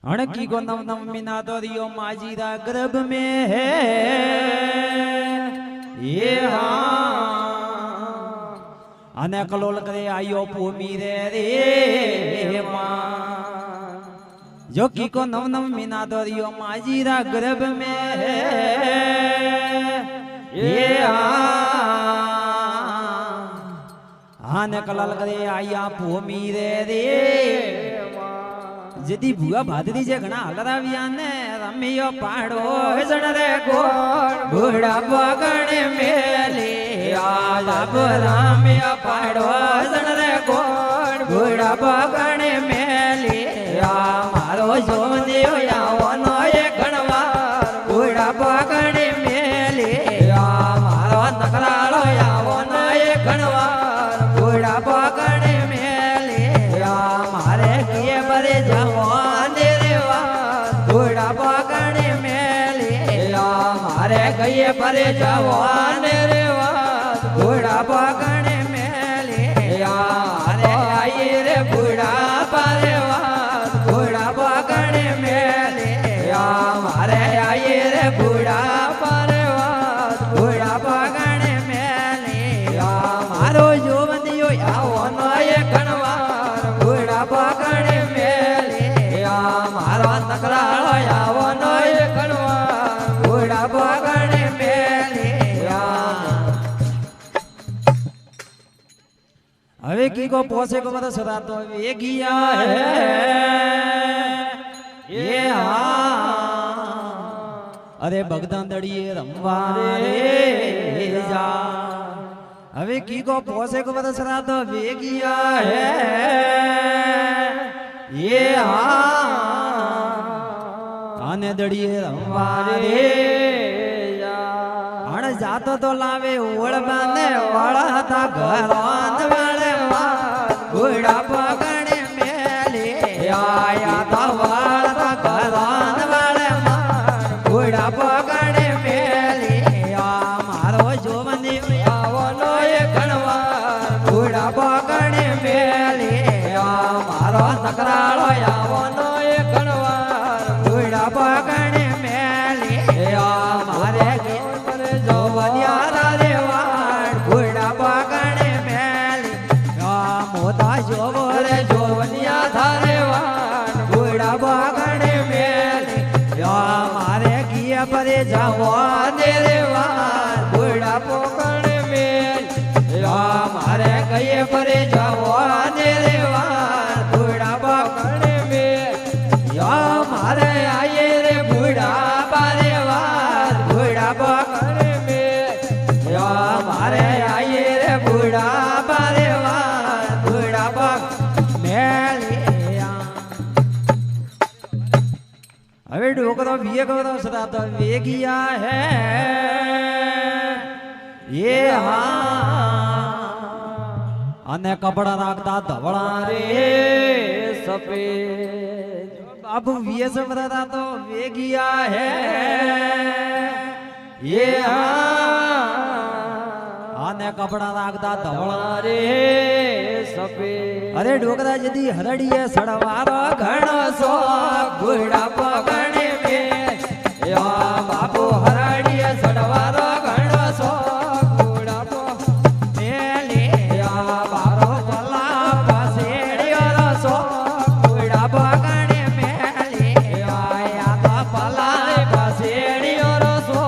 अणकी को नव नव मिना तो दियो माजीरा गर्भ में है ये अने कलोल करे आयो भूमि रे मां जो की को नव नव मिना तो दियो माजीरा गर्भ में है ये आने कलाल करे आया भूमि रे जदी भुआ भादरी जे घणा हलराव्या ने रमियो पाड़ो जण रे गोड़ घोड़ा पगण मेले आला रामियो पाड़ो जण रे गोड़ घोड़ा पगण मेले आ मारो जोनियो यावनो ए गणवार घोड़ा पगण मेले आ मारो नकरालो यावनो ए गणवार घोड़ा पगण मेले आ मारे किए बरे जवान रेवा घोड़ा पगण मेले आ मारे गए बरे जवान रेवा घोड़ा पगण मेले आ अरे आई रे बूढ़ा परवा घोड़ा पगण मेले आ मारे आई रे बूढ़ा परवा घोड़ा पगण मेले आ मारो जोवनियो यावनो ए गणवार घोड़ा पगण मेले आ मारो नकराळो यावनो ए गणवार घोड़ा पगण मेले आ हवे की को पोसे को मत सदा तो वेगिया है ये अरे बगदान दड़िए रमवा रे जा हवे की को पोसे को मत सदा तो वेगिया है ये आने दड़िए रमवा रे जा हण जातो तो लावे ओळ बांधे वाला था घरान वाले घोड़ा पगण मेले आया था वाला था घरान वाले घोड़ा पगण मेले आ मारो जोवनी आवनो ए गणवार घोड़ा पगण मेले आ मारो नकराळो आवनो ए गणवार घोड़ा पगण मेले आ मारे जोवनिया रे वाड़ घोड़ा पगण मेले आ मोदा जोवरे जोवनिया थारे वाड़ घोड़ा पगण मेले आ मारे किया परे जवान रे वाड़ घोड़ा पगण मेले आ मारे गए परे जवान रे वाड़ घोड़ा पगण मेले आ मारे आए रे बूढ़ा पारे वाड़ घोड़ा पगण मारे आये रे बूढ़ा बारे वार बूढ़ा पग मेलिया अबे डोकरो विये करो सदा तो वेगिया है ये अने कपड़ा राखता धवड़ा रे सफेद बाबू विये से बता तो वेगिया है ये आने कपड़ा राखता धवड़ा रे सफेद अरे डोकरा जदी हरड़िए सड़वारो घणो सो घोड़ा पगण में या बाबू हरड़िए सड़वारो घणो सो घोड़ा पगण मेले या बारो पला पासेड़ियो सो घोड़ा पगण मेले या तो पला पासेड़ियो सो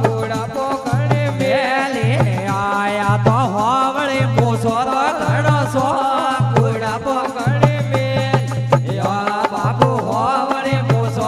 घोड़ा पगण मेले आया तो होवळे मोसोरो घणो सो घोड़ा पगण मेले या बाबू होवळे मोसो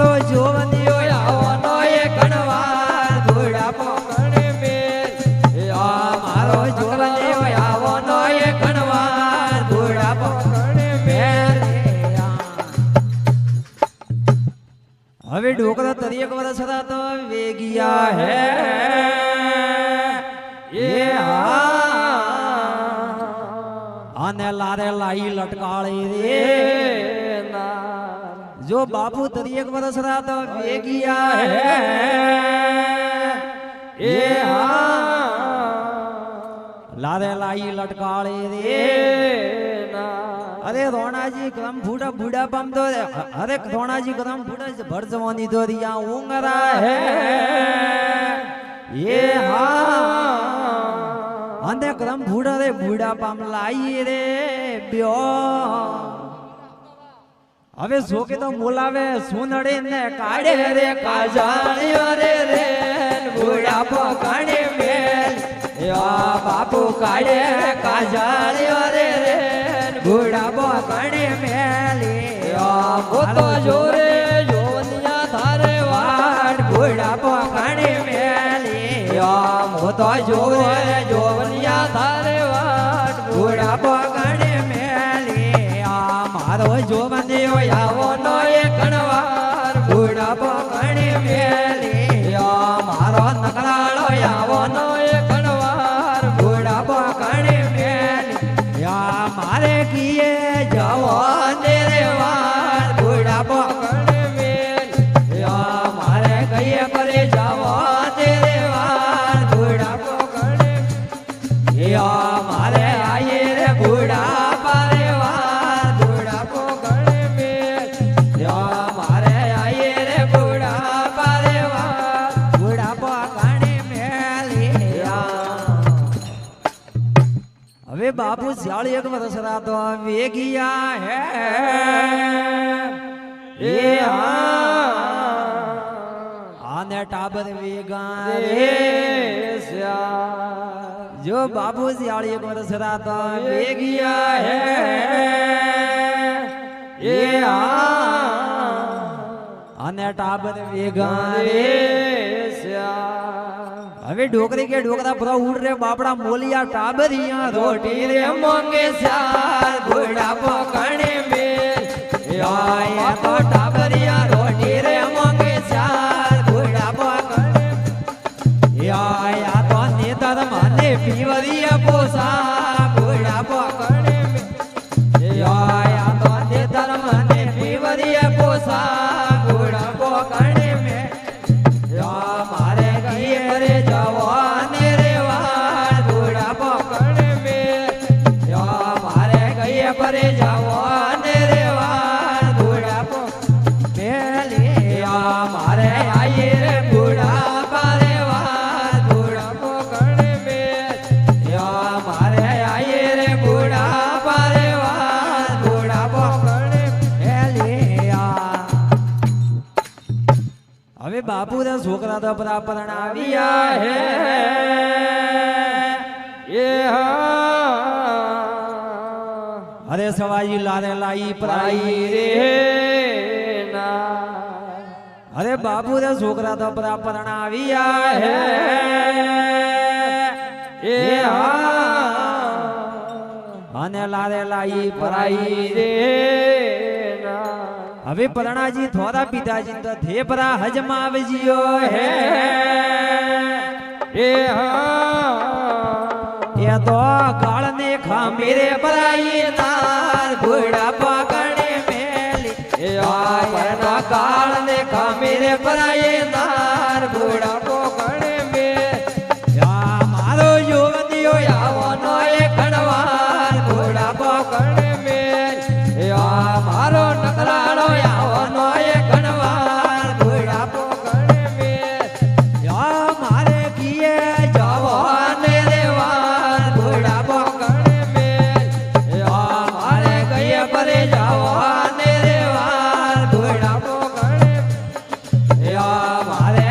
મારો જોવનિયો આવવાનો એ ઘણવાર બુડાપો ગણે મેલ મારો જોવનિયો આવવાનો એ ઘણવાર બુડાપો ગણે મેલ હવે ડોકરા તરીક વર્ષ તો વેગિયા હે એ આને લારે લાઈ લટકાળી રે જો બાપુ તરીક વર્ષ તો વેગિયા હે એ લારે લાઈ લટકાળી રે अरे रोणाजी क्रम फूटा बूढ़ा पम तो अरे रोणाजी क्रम फूटा भर जवानी तो रिया उंगरा है ये अंधे क्रम फूटा रे बूढ़ा पम लाई रे ब्यो अबे सोके तो बोलावे सुनड़े ने काढ़े रे काजाणियो रे रे बूढ़ा पकाणे मेल या बापू काढ़े काजाणियो रे रे बूढ़ा बोकणे मेली वो तो जोरे जोनिया थारे वाट बूढ़ा बोकणे मेली वो तो जोरे जोनिया थारे वाट बूढ़ा बोकणे मेली मारो जोवनियो आवो नो ये कणवार बूढ़ा बोकणे मेली मारो नकलाळो आवो नो ये कणवार बूढ़ा बोकणे मेली मारे किए जवाने रे वार बूढ़ा पकड़े मेल या मारे कहिए करे जवाने रे वार बूढ़ा पकड़े या मारे आए रे बूढ़ा पारे वार बूढ़ा पकड़े मेल या मारे आए रे बूढ़ा पारे वार बूढ़ा पकड़े मेल या अबे बापू सियाल एक वर्ष तो वेगिया है ये आने टाबर वेगा रे जो बापू सियाल एक वर्ष तो वेगिया है ये आने टाबर वेगा रे હવે ડોકરી કે ડોકરા પૂરા ઉડ રે બાપડા મોલિયા ટાબરિયા રોટી રે મોંગે સાર ઘોડા પકણે મેલ યા તો ટાબરિયા રોટી રે મોંગે સાર ઘોડા પકણે યા તો નેતર માને પીવરિયા પોસા ઘોડા પકણે યા તો નેતર માને પીવરિયા પોસા ઘોડા પકણે મે मारे कहिए रे जवाने रे वार बूढ़ा पकड़े में या मारे कहिए परे जवाने रे वार बूढ़ा पकड़े या मारे आए रे बूढ़ा पारे वार बूढ़ा पकड़े में या मारे आए रे बूढ़ा पारे वार बूढ़ा पकड़े या હવે બાપુ રે છોકરા તો પરણાવ્યા હે એ અરે સવાઈ લારે લાઈ પરાઈ રે ના અરે બાપુ રે છોકરા તો પરણાવ્યા હે એ અને લારે લાઈ પરાઈ રે ના હવે પરણાજી થોડા પિતાજી તો થેપરા હજમાવજીઓ હે એ તો કાળ ને ખામીરે પરાઈ નાર ઘોડા પકડે મેલી એ કાળ ને ખામીરે પરાઈ નાર ઘોડા પકડે મે મારો યુવતીઓ આવવાનો એ કણવાર ઘોડા પકડે મે મારો નકલાળો આવવાનો એ કણવાર ઘોડા પકડે મે મારે કિએ જવાને રે વાર ઘોડા પકડે મે મારે કહીએ પરે જવાને રે વાર ઘોડા પકડે મારે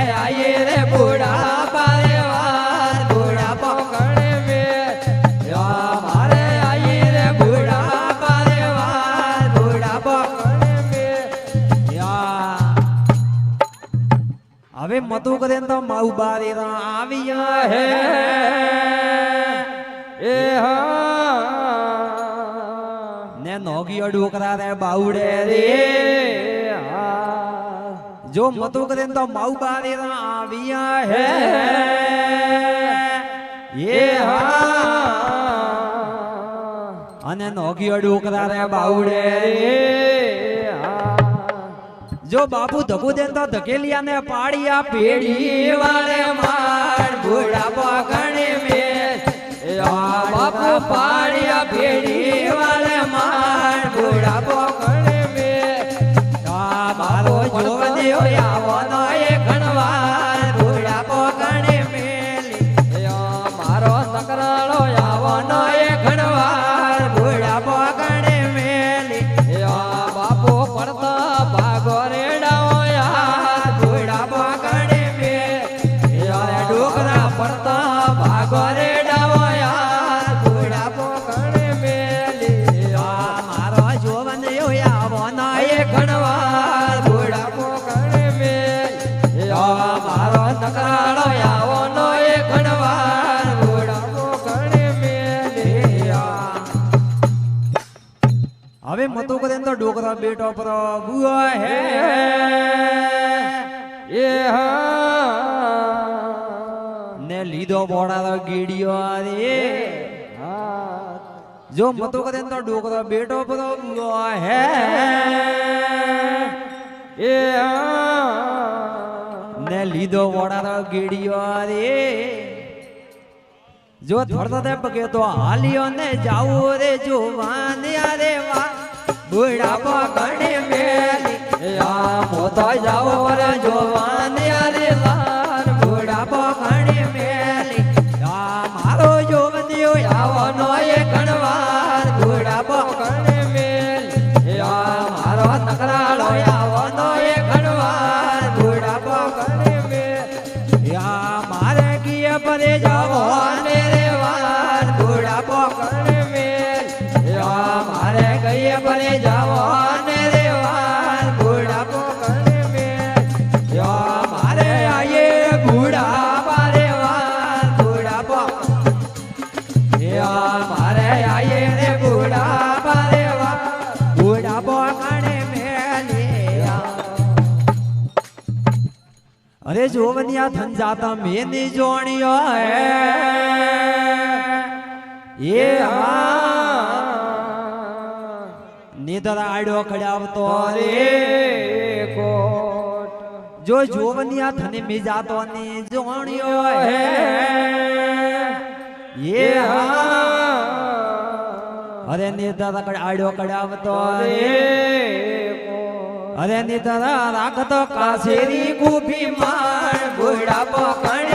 હવે મતું કરે તો માઉ બારી આવ્યા હે એ હા ને નોગીઓ ડોકરા રે બાવડે રે જો મતું કરે તો માઉ બારી આવ્યા હે એ હા અને નોગીઓ ડોકરા રે બાવડે રે જો બાપુ ધકુ દે તો ધકેલિયા ને પાડિયા પેડી વાળે માર ઘોડા પકડે મે બાપુ પાડિયા પેડી વાળે માર ઘોડા પકડે મે મારો જોવન્યો આવવાનો એ ઘણવાર ઘોડા પકડે મેલી મારો નકરાળો આવવાનો એ ઘણવાર ઘોડા પકડે મેલી બાપુ પડતા ભાગો રેડાઓ યાર ઘોડા પકડે મે ડોકરા પડતા ભાગો રેડાવો યાર ઘોડા પકડે મેલી મારો જોવન્યો આવવાનો એ ઘણવાર ઘોડા પકડે મેલી મારો નકરાળો આવવાનો એ ઘણવાર ઘોડા પકડે મેલી હવે મતો કરે તો ડોકરા બેટો પ્રભુ હે એ હા ને લીધો બોડા ગીડિયો રે જો મતો કરે તો ડોકરા બેટો પ્રભુ હે એ ને લીધો બોડા ગીડિયો રે જો થડતા તે પગે તો હાલિયો ને જાવો રે જોવાન યારે વા બુડા પકડે મેલી મોતો જાઓ રે જોવાન યારે લાર બુડા પકડે મેલી મારો જોવન્યો આવવાનો એ ઘણવાર બુડા પકડે મેલી મારો નકરાળો આવવાનો એ ઘણવાર બુડા પકડે મેલી મારે કીએ પરે જાવો ને રે વાર બુડા પકડે મેલી મારે કહીએ પરે જાવો ને રે વાર બુડા પકડે મેલી મારે આયે બુડા પારે વાર બુડા પકડે મારે આયે રે બુડા પારે વાર બુડા પકડે મેલી અરે જોવનિયા થન જાતા મેની જોણિયો હે એ નિધર આડો ખડાવતો રે કોટ જો જોવનિયા થને મે જાતો ને જોણિયો હે એ અરે નિધર આડો ખડાવતો રે અરે નિધર રાખતો કાશેરી કુફી માર બુડા પકડ